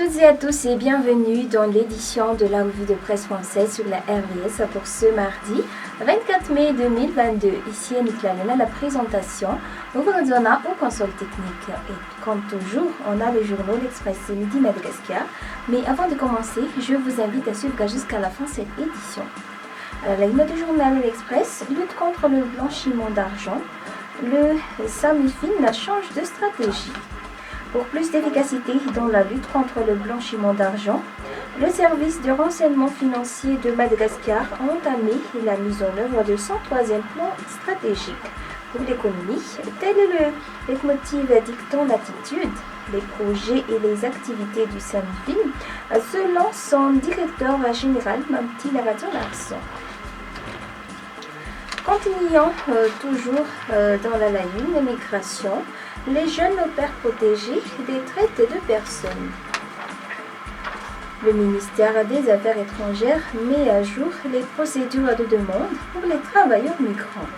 toutes et à tous et bienvenue dans l'édition de la revue de presse française sur la RVS pour ce mardi 24 mai 2022. Ici Annick Lalena, la présentation. Ouvrezona au console technique. Et comme toujours, on a le journal L'Express Midi Madagascar. Mais avant de commencer, je vous invite à suivre jusqu'à la fin cette édition. La ligne du journal L'Express, lutte contre le blanchiment d'argent. Le SAMIFIN change de stratégie. Pour plus d'efficacité dans la lutte contre le blanchiment d'argent, le service de renseignement financier de Madagascar a entamé la mise en œuvre de son troisième plan stratégique pour l'économie. Tel est le leitmotiv dictant l'attitude, les projets et les activités du SAMIFIN, selon son directeur général Mamti Larson. Continuons toujours dans la ligne migration. Les jeunes opèrent protégés des traites de personnes. Le ministère des Affaires étrangères met à jour les procédures de demande pour les travailleurs migrants.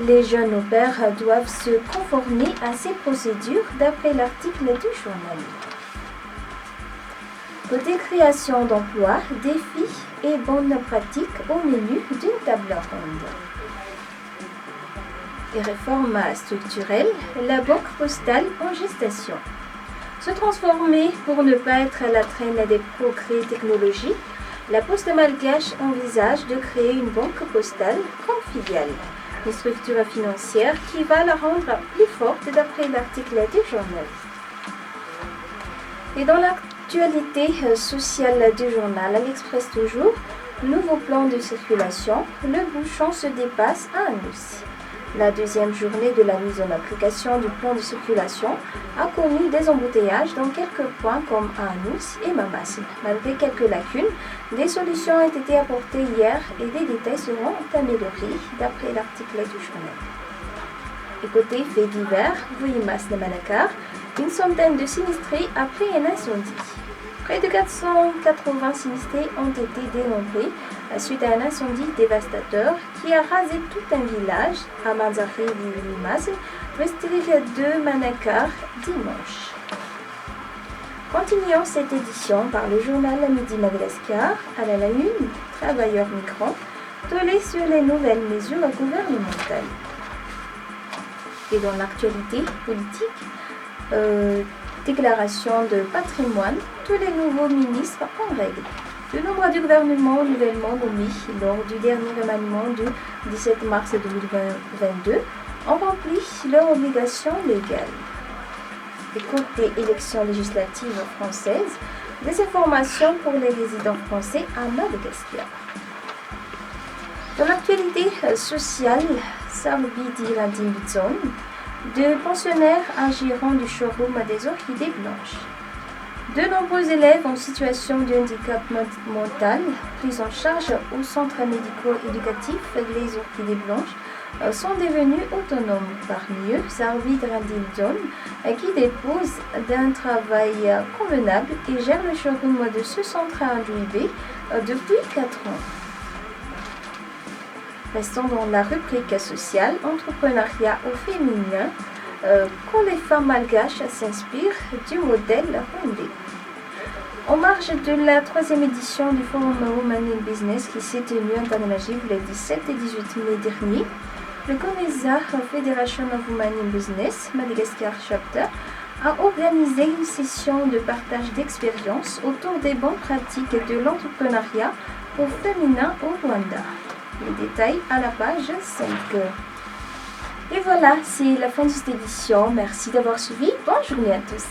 Les jeunes opères doivent se conformer à ces procédures d'après l'article du journal. Côté création d'emplois, défis et bonnes pratiques au menu d'une table ronde. Et réformes structurelles, la banque postale en gestation. Se transformer pour ne pas être à la traîne des progrès technologiques, la Poste malgache envisage de créer une banque postale comme filiale, une structure financière qui va la rendre plus forte d'après l'article du journal. Et dans l'actualité sociale du journal, à l'Express toujours, nouveau plan de circulation, le bouchon se dépasse à Anous. La deuxième journée de la mise en application du plan de circulation a connu des embouteillages dans quelques points comme à Anous et Mamas. Malgré quelques lacunes, des solutions ont été apportées hier et des détails seront améliorés d'après l'article du journal. Et côté faits divers, Vuimas de Manakar, une centaine de sinistrés après un incendie. Près de 480 sinistrés ont été dénombrés suite à un incendie dévastateur qui a rasé tout un village à Manzari Vuimas, district de Manakar, dimanche. Continuons cette édition par le journal Midi Madagascar, à la une, travailleurs migrants, tollés sur les nouvelles mesures gouvernementales. Et dans l'actualité politique, déclaration de patrimoine, tous les nouveaux ministres en règle. Le nombre du gouvernement nouvellement nommé lors du dernier remaniement du 17 mars 2022 ont rempli leurs obligations légales. Et côté élections législatives françaises, des informations pour les résidents français à Madagascar. Dans l'actualité sociale, Sarbidi Radinson, de pensionnaires agiront du showroom des orchidées blanches. De nombreux élèves en situation de handicap mental pris en charge au centre médico-éducatif Les Orchidées Blanches sont devenus autonomes. Parmi eux, Sarvid Radinson, qui dépose d'un travail convenable et gère le showroom de ce centre à Andouibé depuis 4 ans. Restons dans la rubrique sociale, entrepreneuriat au féminin, quand les femmes malgaches s'inspirent du modèle rwandais. En marge de la 3e édition du Forum Women in Business qui s'est tenu à Tananarive le 17 et 18 mai dernier, le COMESA, Federation of Women in Business, Madagascar Chapter, a organisé une session de partage d'expériences autour des bonnes pratiques de l'entrepreneuriat au féminin au Rwanda. Les détails à la page 5. Et voilà, c'est la fin de cette édition. Merci d'avoir suivi. Bonne journée à tous.